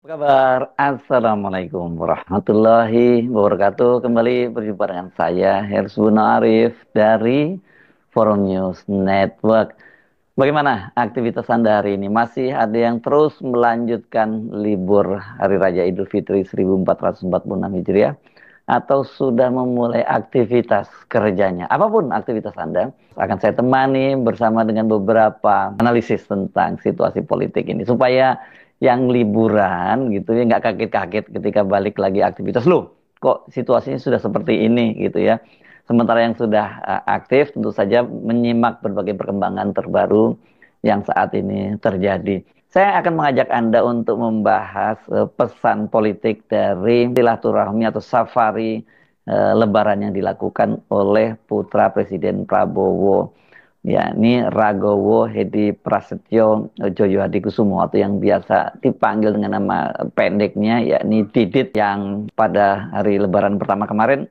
Apa kabar? Assalamualaikum warahmatullahi wabarakatuh. Kembali berjumpa dengan saya, Hersbuna Arif dari Forum News Network. Bagaimana aktivitas Anda hari ini? Masih ada yang terus melanjutkan libur Hari Raya Idul Fitri 1446 Hijriah? Atau sudah memulai aktivitas kerjanya? Apapun aktivitas Anda, akan saya temani bersama dengan beberapa analisis tentang situasi politik ini. Supaya yang liburan gitu ya nggak kaget-kaget ketika balik lagi aktivitas. Loh, kok situasinya sudah seperti ini gitu ya. Sementara yang sudah aktif tentu saja menyimak berbagai perkembangan terbaru yang saat ini terjadi. Saya akan mengajak Anda untuk membahas pesan politik dari silaturahmi atau safari Lebaran yang dilakukan oleh putra Presiden Prabowo, yakni Ragowo Hedi Prasetyo Joyo Hadikusumo, atau yang biasa dipanggil dengan nama pendeknya yakni Didit, yang pada hari Lebaran pertama kemarin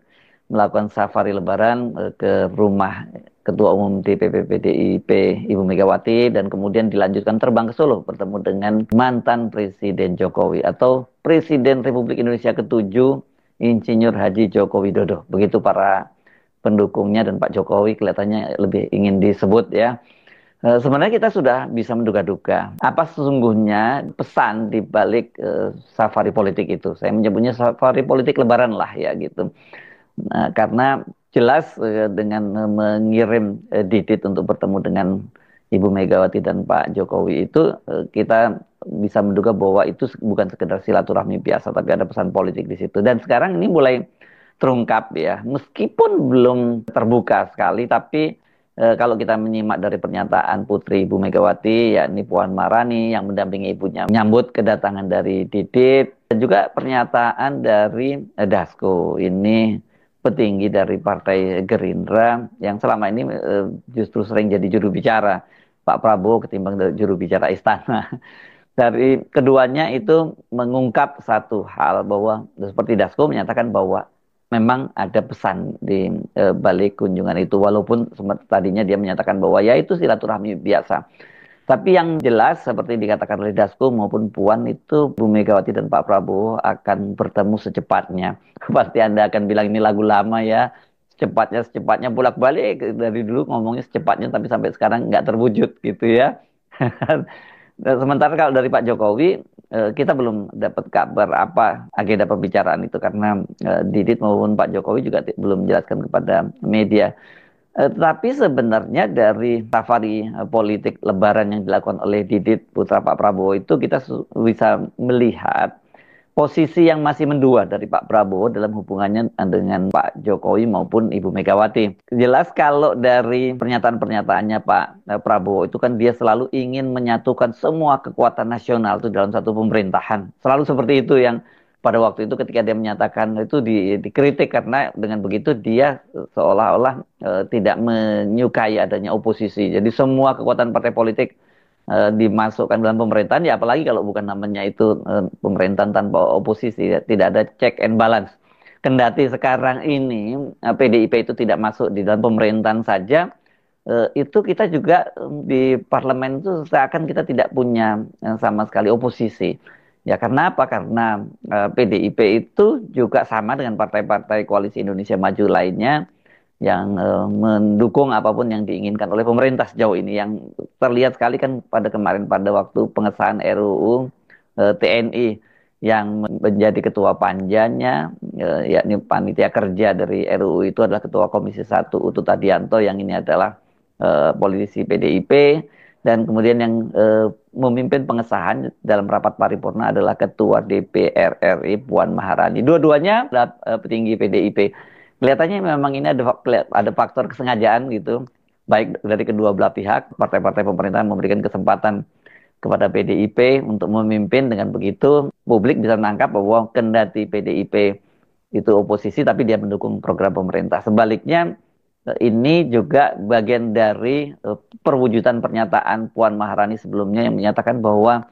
melakukan safari Lebaran ke rumah Ketua Umum DPP PDIP Ibu Megawati, dan kemudian dilanjutkan terbang ke Solo bertemu dengan mantan Presiden Jokowi atau Presiden Republik Indonesia ke-7 Insinyur Haji Joko Widodo. Begitu para pendukungnya, dan Pak Jokowi kelihatannya lebih ingin disebut ya. Sebenarnya kita sudah bisa menduga-duga apa sesungguhnya pesan di balik safari politik itu. Saya menyebutnya safari politik Lebaran lah ya gitu. Nah, karena jelas dengan mengirim Didit untuk bertemu dengan Ibu Megawati dan Pak Jokowi itu, kita bisa menduga bahwa itu bukan sekedar silaturahmi biasa, tapi ada pesan politik di situ. Dan sekarang ini mulai terungkap ya, meskipun belum terbuka sekali, tapi kalau kita menyimak dari pernyataan Putri Ibu Megawati, yakni Puan Maharani yang mendampingi ibunya menyambut kedatangan dari Didit, dan juga pernyataan dari Dasko, ini petinggi dari Partai Gerindra yang selama ini justru sering jadi juru bicara Pak Prabowo ketimbang juru bicara istana. Dari keduanya itu mengungkap satu hal, bahwa seperti Dasko menyatakan bahwa memang ada pesan di balik kunjungan itu, walaupun tadinya dia menyatakan bahwa ya itu silaturahmi biasa. Tapi yang jelas seperti dikatakan oleh Dasko maupun Puan, itu Bu Megawati dan Pak Prabowo akan bertemu secepatnya. Pasti Anda akan bilang ini lagu lama ya. Secepatnya, secepatnya, bolak-balik. Dari dulu ngomongnya secepatnya, tapi sampai sekarang nggak terwujud gitu ya. Dan sementara kalau dari Pak Jokowi, kita belum dapat kabar apa agenda pembicaraan itu. Karena Didit maupun Pak Jokowi juga belum menjelaskan kepada media. Tapi sebenarnya dari safari politik Lebaran yang dilakukan oleh Didit putra Pak Prabowo itu, kita bisa melihat posisi yang masih mendua dari Pak Prabowo dalam hubungannya dengan Pak Jokowi maupun Ibu Megawati. Jelas kalau dari pernyataan-pernyataannya Pak Prabowo itu kan dia selalu ingin menyatukan semua kekuatan nasional itu dalam satu pemerintahan. Selalu seperti itu, yang pada waktu itu ketika dia menyatakan itu dikritik karena dengan begitu dia seolah-olah tidak menyukai adanya oposisi. Jadi semua kekuatan partai politik dimasukkan dalam pemerintahan, ya apalagi kalau bukan namanya itu pemerintahan tanpa oposisi, ya, tidak ada check and balance. Kendati sekarang ini PDIP itu tidak masuk di dalam pemerintahan saja, itu kita juga di parlemen itu seakan kita tidak punya sama sekali oposisi. Ya karena apa? Karena PDIP itu juga sama dengan partai-partai koalisi Indonesia Maju lainnya yang mendukung apapun yang diinginkan oleh pemerintah sejauh ini. Yang terlihat sekali kan pada kemarin pada waktu pengesahan RUU TNI, yang menjadi ketua panjanya yakni panitia kerja dari RUU itu adalah Ketua Komisi 1 Utut Adianto, yang ini adalah politisi PDIP, dan kemudian yang memimpin pengesahan dalam rapat paripurna adalah Ketua DPR RI Puan Maharani. Dua-duanya adalah petinggi PDIP. Kelihatannya memang ini ada faktor kesengajaan gitu, baik dari kedua belah pihak. Partai-partai pemerintah memberikan kesempatan kepada PDIP untuk memimpin. Dengan begitu publik bisa menangkap bahwa kendati PDIP itu oposisi, tapi dia mendukung program pemerintah. Sebaliknya, ini juga bagian dari perwujudan pernyataan Puan Maharani sebelumnya yang menyatakan bahwa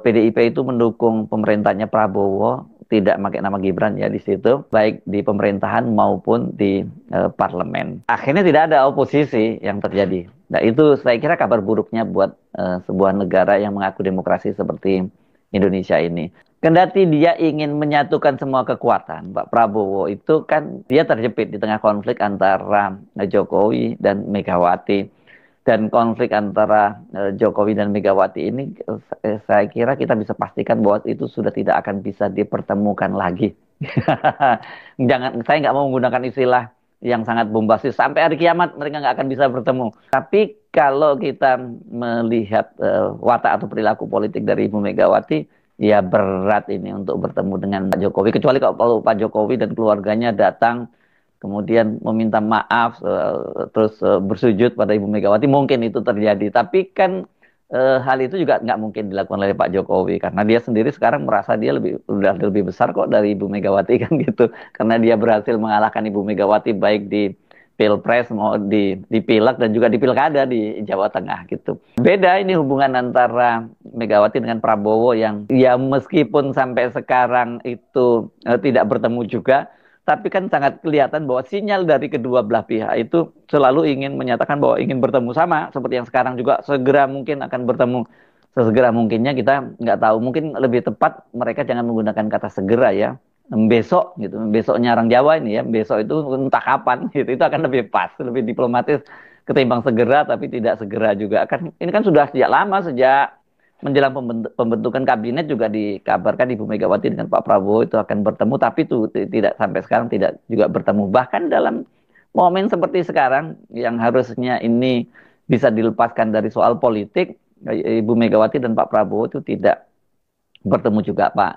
PDIP itu mendukung pemerintahnya Prabowo, tidak pakai nama Gibran ya di situ, baik di pemerintahan maupun di parlemen. Akhirnya tidak ada oposisi yang terjadi. Nah itu saya kira kabar buruknya buat sebuah negara yang mengaku demokrasi seperti Indonesia ini. Kendati dia ingin menyatukan semua kekuatan, Pak Prabowo itu kan dia terjepit di tengah konflik antara Jokowi dan Megawati. Dan konflik antara Jokowi dan Megawati ini saya kira kita bisa pastikan bahwa itu sudah tidak akan bisa dipertemukan lagi. Saya nggak mau menggunakan istilah yang sangat bombastis sampai hari kiamat mereka nggak akan bisa bertemu. Tapi kalau kita melihat watak atau perilaku politik dari Ibu Megawati, ya berat ini untuk bertemu dengan Pak Jokowi. Kecuali kalau Pak Jokowi dan keluarganya datang kemudian meminta maaf terus bersujud pada Ibu Megawati, mungkin itu terjadi. Tapi kan hal itu juga nggak mungkin dilakukan oleh Pak Jokowi karena dia sendiri sekarang merasa dia udah lebih besar kok dari Ibu Megawati kan gitu. Karena dia berhasil mengalahkan Ibu Megawati baik di Pilpres mau di Pileg dan juga di Pilkada di Jawa Tengah gitu. Beda ini hubungan antara Megawati dengan Prabowo yang ya meskipun sampai sekarang itu tidak bertemu juga, tapi kan sangat kelihatan bahwa sinyal dari kedua belah pihak itu selalu ingin menyatakan bahwa ingin bertemu, sama seperti yang sekarang juga segera mungkin akan bertemu. Sesegera mungkinnya kita nggak tahu, mungkin lebih tepat mereka jangan menggunakan kata segera ya, besok gitu, besoknya orang Jawa ini ya, besok itu entah kapan gitu, itu akan lebih pas, lebih diplomatis ketimbang segera tapi tidak segera juga. Kan ini kan sudah sejak lama, sejak menjelang pembentukan kabinet juga dikabarkan Ibu Megawati dengan Pak Prabowo itu akan bertemu, tapi itu tidak, sampai sekarang tidak juga bertemu. Bahkan dalam momen seperti sekarang yang harusnya ini bisa dilepaskan dari soal politik, Ibu Megawati dan Pak Prabowo itu tidak bertemu juga. Pak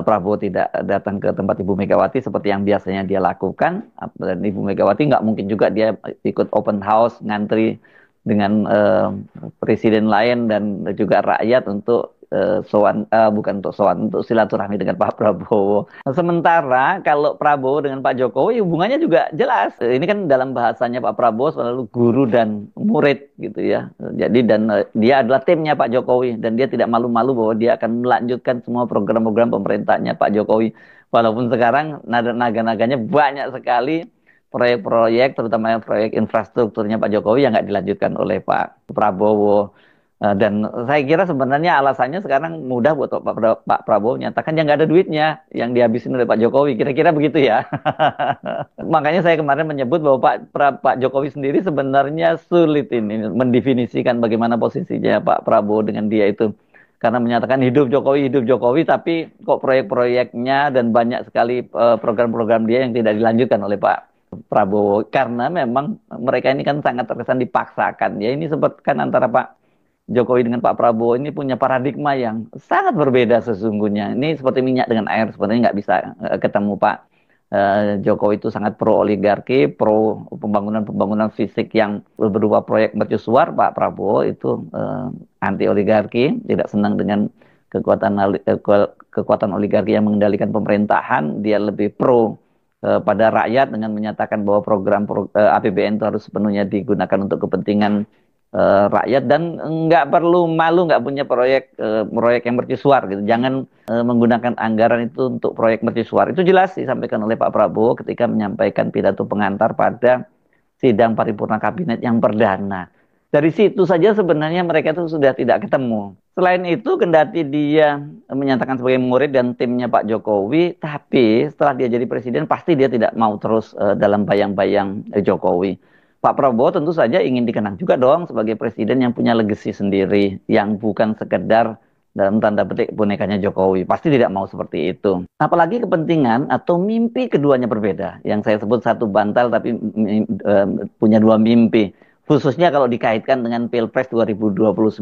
Prabowo tidak datang ke tempat Ibu Megawati seperti yang biasanya dia lakukan, dan Ibu Megawati nggak mungkin juga dia ikut open house ngantri dengan presiden lain dan juga rakyat untuk bukan untuk sowan, untuk silaturahmi dengan Pak Prabowo. Sementara kalau Prabowo dengan Pak Jokowi hubungannya juga jelas. Ini kan dalam bahasanya Pak Prabowo selalu guru dan murid gitu ya. Jadi dan dia adalah timnya Pak Jokowi dan dia tidak malu-malu bahwa dia akan melanjutkan semua program-program pemerintahnya Pak Jokowi. Walaupun sekarang naga-naganya banyak sekali proyek-proyek, terutama proyek infrastrukturnya Pak Jokowi yang nggak dilanjutkan oleh Pak Prabowo. Dan saya kira sebenarnya alasannya sekarang mudah buat Pak Prabowo menyatakan yang nggak ada duitnya yang dihabisin oleh Pak Jokowi. Kira-kira begitu ya. Makanya saya kemarin menyebut bahwa Pak Jokowi sendiri sebenarnya sulit ini mendefinisikan bagaimana posisinya Pak Prabowo dengan dia itu. Karena menyatakan hidup Jokowi, tapi kok proyek-proyeknya dan banyak sekali program-program dia yang tidak dilanjutkan oleh Pak Prabowo. Karena memang mereka ini kan sangat terkesan dipaksakan. Ya ini seperti kan antara Pak Jokowi dengan Pak Prabowo ini punya paradigma yang sangat berbeda sesungguhnya. Ini seperti minyak dengan air, sebenarnya nggak bisa ketemu. Pak Jokowi itu sangat pro oligarki, pro pembangunan fisik yang berupa proyek mercusuar. Pak Prabowo itu anti oligarki, tidak senang dengan kekuatan oligarki yang mengendalikan pemerintahan. Dia lebih pro pada rakyat dengan menyatakan bahwa program APBN itu harus sepenuhnya digunakan untuk kepentingan rakyat dan nggak perlu malu nggak punya proyek yang mercusuar gitu. Jangan menggunakan anggaran itu untuk proyek mercusuar. Itu jelas disampaikan oleh Pak Prabowo ketika menyampaikan pidato pengantar pada sidang paripurna kabinet yang perdana. Dari situ saja sebenarnya mereka itu sudah tidak ketemu. Selain itu, kendati dia menyatakan sebagai murid dan timnya Pak Jokowi, tapi setelah dia jadi presiden pasti dia tidak mau terus dalam bayang-bayang Jokowi. Pak Prabowo tentu saja ingin dikenang juga dong sebagai presiden yang punya legasi sendiri, yang bukan sekedar dalam tanda petik bonekanya Jokowi. Pasti tidak mau seperti itu. Apalagi kepentingan atau mimpi keduanya berbeda. Yang saya sebut satu bantal tapi punya dua mimpi. Khususnya kalau dikaitkan dengan Pilpres 2029.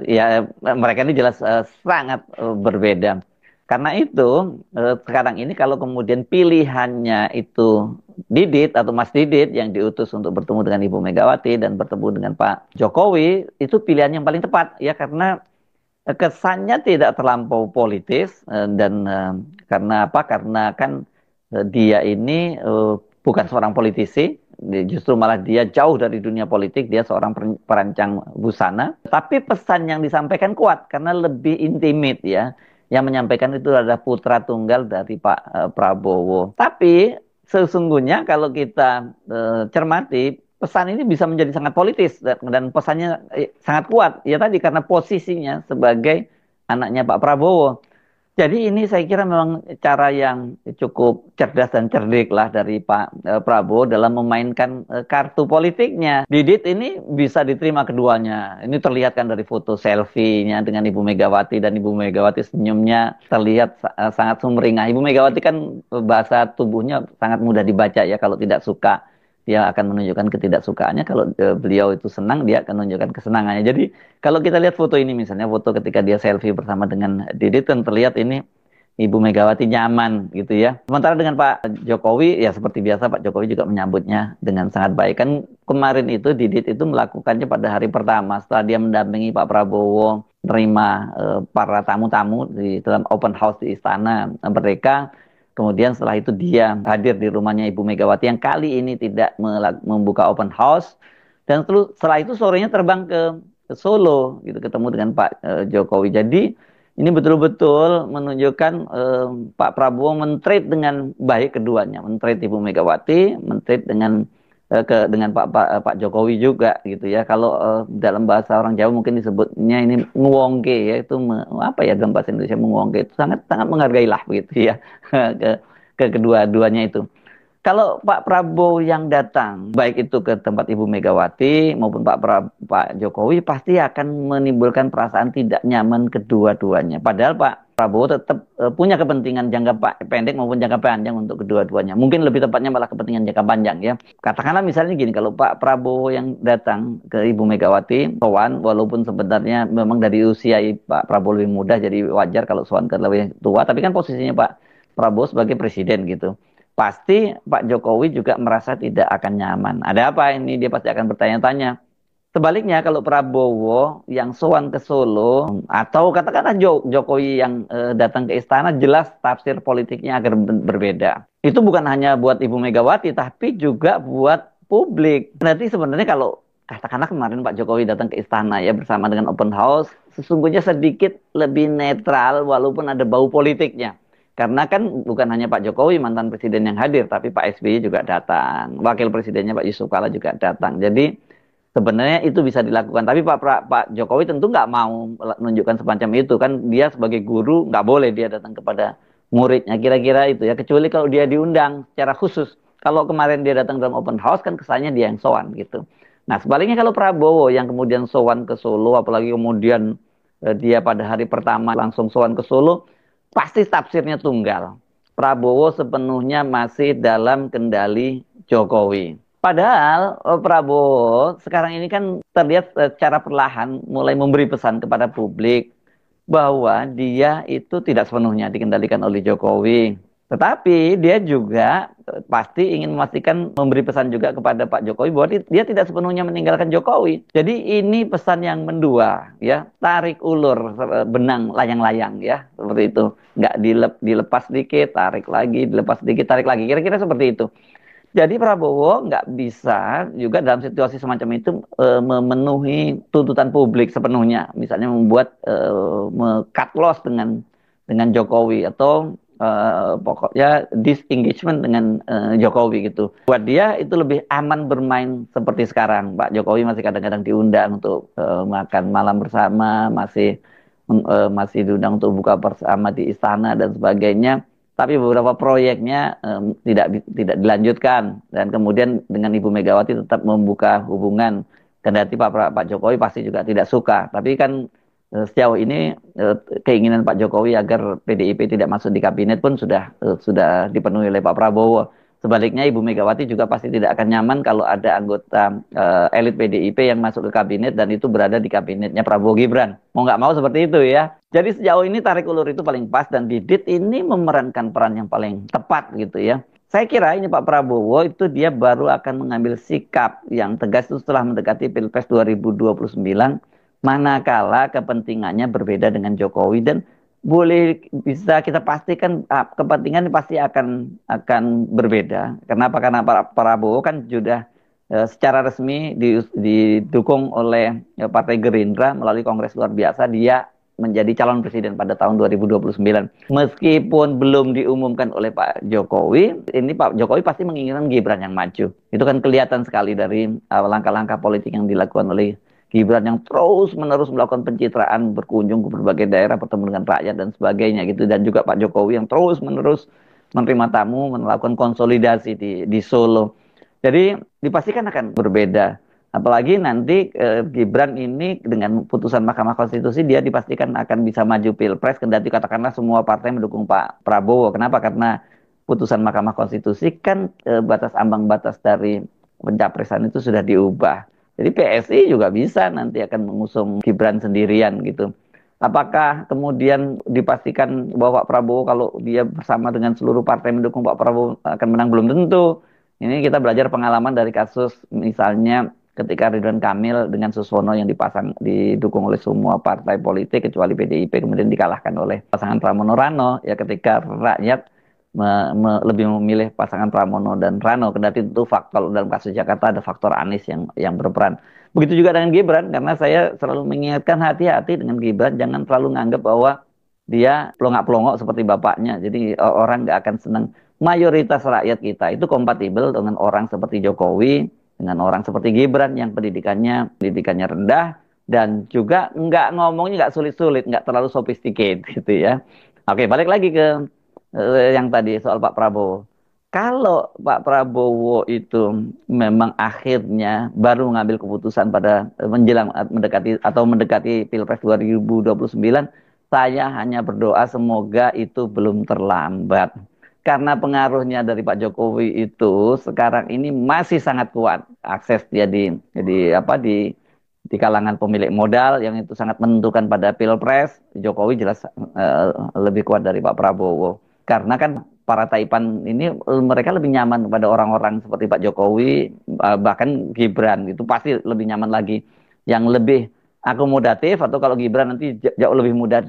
Ya mereka ini jelas sangat berbeda. Karena itu sekarang ini kalau kemudian pilihannya itu Didit atau Mas Didit yang diutus untuk bertemu dengan Ibu Megawati dan bertemu dengan Pak Jokowi, itu pilihan yang paling tepat ya, karena kesannya tidak terlampau politis dan karena apa? Karena kan dia ini bukan seorang politisi, justru malah dia jauh dari dunia politik, dia seorang perancang busana. Tapi pesan yang disampaikan kuat karena lebih intimate ya. Yang menyampaikan itu adalah putra tunggal dari Pak Prabowo. Tapi sesungguhnya kalau kita cermati, pesan ini bisa menjadi sangat politis dan pesannya sangat kuat. Ya tadi karena posisinya sebagai anaknya Pak Prabowo. Jadi ini saya kira memang cara yang cukup cerdas dan cerdik lah dari Pak Prabowo dalam memainkan kartu politiknya. Didit ini bisa diterima keduanya. Ini terlihat kan dari foto selfie-nya dengan Ibu Megawati, dan Ibu Megawati senyumnya terlihat sangat sumringah. Ibu Megawati kan bahasa tubuhnya sangat mudah dibaca ya, kalau tidak suka dia akan menunjukkan ketidaksukaannya, kalau beliau itu senang dia akan menunjukkan kesenangannya. Jadi kalau kita lihat foto ini, misalnya foto ketika dia selfie bersama dengan Didit, kan terlihat ini Ibu Megawati nyaman gitu ya. Sementara dengan Pak Jokowi ya seperti biasa, Pak Jokowi juga menyambutnya dengan sangat baik. Kan kemarin itu Didit itu melakukannya pada hari pertama setelah dia mendampingi Pak Prabowo menerima para tamu-tamu di dalam open house di Istana Merdeka. Kemudian setelah itu dia hadir di rumahnya Ibu Megawati yang kali ini tidak membuka open house. Dan setelah itu sorenya terbang ke Solo gitu, ketemu dengan Pak Jokowi. Jadi ini betul-betul menunjukkan Pak Prabowo men-treat dengan baik keduanya, men-treat Ibu Megawati, men-treat dengan Pak Jokowi juga gitu ya. Kalau dalam bahasa orang Jawa mungkin disebutnya ini nguwongke ya, itu apa ya dalam bahasa Indonesia nguwongke itu sangat sangat menghargai lah begitu ya ke kedua-duanya itu. Kalau Pak Prabowo yang datang, baik itu ke tempat Ibu Megawati maupun Pak Jokowi, pasti akan menimbulkan perasaan tidak nyaman kedua-duanya. Padahal Pak Prabowo tetap punya kepentingan jangka pendek maupun jangka panjang untuk kedua-duanya. Mungkin lebih tepatnya malah kepentingan jangka panjang ya. Katakanlah misalnya gini, kalau Pak Prabowo yang datang ke Ibu Megawati, sowan, walaupun sebenarnya memang dari usia Pak Prabowo lebih muda, jadi wajar kalau sowan ke lebih tua, tapi kan posisinya Pak Prabowo sebagai presiden gitu. Pasti Pak Jokowi juga merasa tidak akan nyaman. Ada apa ini? Dia pasti akan bertanya-tanya. Sebaliknya kalau Prabowo yang sowan ke Solo atau katakanlah Jokowi yang datang ke istana, jelas tafsir politiknya akan berbeda. Itu bukan hanya buat Ibu Megawati tapi juga buat publik. Berarti sebenarnya kalau katakanlah kemarin Pak Jokowi datang ke istana ya bersama dengan open house, sesungguhnya sedikit lebih netral walaupun ada bau politiknya. Karena kan bukan hanya Pak Jokowi mantan presiden yang hadir, tapi Pak SBY juga datang, wakil presidennya Pak Yusuf Kala juga datang. Jadi sebenarnya itu bisa dilakukan, tapi Pak Jokowi tentu nggak mau menunjukkan semacam itu, kan dia sebagai guru nggak boleh dia datang kepada muridnya, kira-kira itu ya. Kecuali kalau dia diundang secara khusus. Kalau kemarin dia datang dalam open house kan kesannya dia yang sowan gitu. Nah sebaliknya kalau Prabowo yang kemudian sowan ke Solo, apalagi kemudian dia pada hari pertama langsung sowan ke Solo, pasti tafsirnya tunggal. Prabowo sepenuhnya masih dalam kendali Jokowi. Padahal Prabowo sekarang ini kan terlihat secara perlahan mulai memberi pesan kepada publik bahwa dia itu tidak sepenuhnya dikendalikan oleh Jokowi. Tetapi dia juga pasti ingin memastikan, memberi pesan juga kepada Pak Jokowi bahwa dia tidak sepenuhnya meninggalkan Jokowi. Jadi ini pesan yang mendua ya, tarik ulur benang layang-layang ya, seperti itu. Nggak dilepas sedikit, tarik lagi, dilepas sedikit, tarik lagi. Kira-kira seperti itu. Jadi Prabowo nggak bisa juga dalam situasi semacam itu memenuhi tuntutan publik sepenuhnya. Misalnya membuat cut loss dengan Jokowi atau pokoknya disengagement dengan Jokowi gitu. Buat dia itu lebih aman bermain seperti sekarang. Pak Jokowi masih kadang-kadang diundang untuk makan malam bersama, masih diundang untuk buka bersama di istana dan sebagainya. Tapi beberapa proyeknya tidak dilanjutkan, dan kemudian dengan Ibu Megawati tetap membuka hubungan. Kendati Pak Jokowi pasti juga tidak suka. Tapi kan sejauh ini keinginan Pak Jokowi agar PDIP tidak masuk di kabinet pun sudah dipenuhi oleh Pak Prabowo. Sebaliknya Ibu Megawati juga pasti tidak akan nyaman kalau ada anggota elit PDIP yang masuk ke kabinet dan itu berada di kabinetnya Prabowo Gibran. Mau nggak mau seperti itu ya. Jadi sejauh ini tarik ulur itu paling pas, dan Didit ini memerankan peran yang paling tepat gitu ya. Saya kira ini Pak Prabowo itu dia baru akan mengambil sikap yang tegas itu setelah mendekati Pilpres 2029, manakala kepentingannya berbeda dengan Jokowi, dan bisa kita pastikan kepentingan pasti akan berbeda. Kenapa? Karena Pak Prabowo kan sudah secara resmi didukung oleh Partai Gerindra melalui Kongres luar biasa. Dia menjadi calon presiden pada tahun 2029. Meskipun belum diumumkan oleh Pak Jokowi, ini Pak Jokowi pasti menginginkan Gibran yang maju. Itu kan kelihatan sekali dari langkah-langkah politik yang dilakukan oleh Gibran yang terus-menerus melakukan pencitraan, berkunjung ke berbagai daerah, bertemu dengan rakyat dan sebagainya gitu. Dan juga Pak Jokowi yang terus-menerus menerima tamu, melakukan konsolidasi di Solo. Jadi dipastikan akan berbeda. Apalagi nanti Gibran ini dengan putusan Mahkamah Konstitusi dia dipastikan akan bisa maju Pilpres kendati katakanlah semua partai mendukung Pak Prabowo. Kenapa? Karena putusan Mahkamah Konstitusi kan batas ambang batas dari pencapresan itu sudah diubah. Jadi PSI juga bisa nanti akan mengusung Gibran sendirian gitu. Apakah kemudian dipastikan bahwa Pak Prabowo kalau dia bersama dengan seluruh partai mendukung Pak Prabowo akan menang? Belum tentu. Ini kita belajar pengalaman dari kasus misalnya ketika Ridwan Kamil dengan Suswono yang didukung oleh semua partai politik kecuali PDIP kemudian dikalahkan oleh pasangan Pramono Rano ya ketika rakyat lebih memilih pasangan Pramono dan Rano kendati itu faktor dalam kasus Jakarta ada faktor Anies yang berperan. Begitu juga dengan Gibran karena saya selalu mengingatkan hati-hati dengan Gibran jangan terlalu nganggap bahwa dia pelongak-pelongok seperti bapaknya. Jadi orang nggak akan senang. Mayoritas rakyat kita itu kompatibel dengan orang seperti Jokowi, dengan orang seperti Gibran yang pendidikannya rendah dan juga nggak ngomongnya nggak sulit-sulit, nggak terlalu sophisticated gitu ya. Oke, balik lagi ke yang tadi soal Pak Prabowo. Kalau Pak Prabowo itu memang akhirnya baru mengambil keputusan pada menjelang mendekati Pilpres 2029, saya hanya berdoa semoga itu belum terlambat. Karena pengaruhnya dari Pak Jokowi itu sekarang ini masih sangat kuat. Akses dia di kalangan pemilik modal yang itu sangat menentukan pada Pilpres. Jokowi jelas lebih kuat dari Pak Prabowo. Karena kan para Taipan ini mereka lebih nyaman kepada orang-orang seperti Pak Jokowi, bahkan Gibran itu pasti lebih nyaman lagi. Yang lebih akomodatif atau kalau Gibran nanti jauh lebih mudah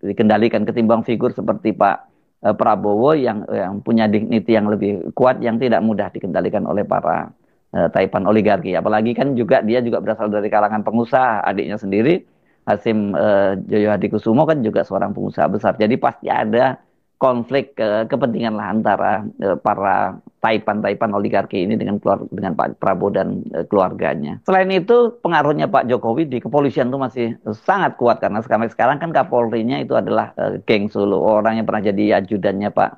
dikendalikan ketimbang figur seperti Pak Prabowo yang punya dignity yang lebih kuat yang tidak mudah dikendalikan oleh para Taipan oligarki. Apalagi kan dia juga berasal dari kalangan pengusaha, adiknya sendiri Hasim Joyo Hadikusumo kan juga seorang pengusaha besar. Jadi pasti ada konflik kepentingan lah antara para Taipan oligarki ini dengan Pak Prabowo dan keluarganya. Selain itu, pengaruhnya Pak Jokowi di kepolisian itu masih sangat kuat karena sekarang kan Kapolrinya itu adalah geng Solo, orang yang pernah jadi ajudannya Pak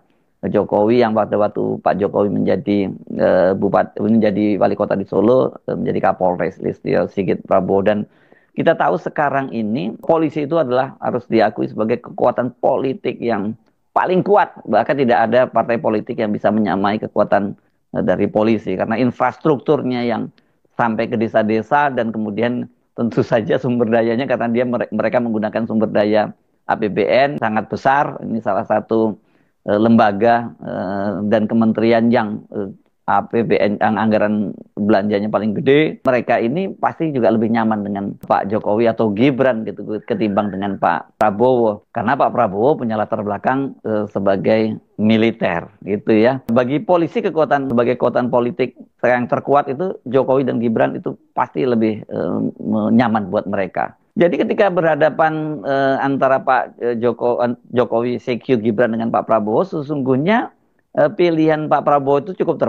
Jokowi yang pada waktu Pak Jokowi menjadi menjadi wali kota di Solo, menjadi Kapolres Listio Sigit Prabowo. Dan kita tahu sekarang ini polisi itu adalah harus diakui sebagai kekuatan politik yang paling kuat, bahkan tidak ada partai politik yang bisa menyamai kekuatan dari polisi karena infrastrukturnya yang sampai ke desa-desa dan kemudian tentu saja sumber dayanya karena mereka menggunakan sumber daya APBN sangat besar. Ini salah satu lembaga dan kementerian yang APBN yang anggaran belanjanya paling gede. Mereka ini pasti juga lebih nyaman dengan Pak Jokowi atau Gibran gitu ketimbang dengan Pak Prabowo. Karena Pak Prabowo punya latar belakang sebagai militer gitu ya. Bagi polisi sebagai kekuatan politik yang terkuat itu Jokowi dan Gibran itu pasti lebih nyaman buat mereka. Jadi ketika berhadapan antara Pak Jokowi CQ Gibran dengan Pak Prabowo sesungguhnya pilihan Pak Prabowo itu cukup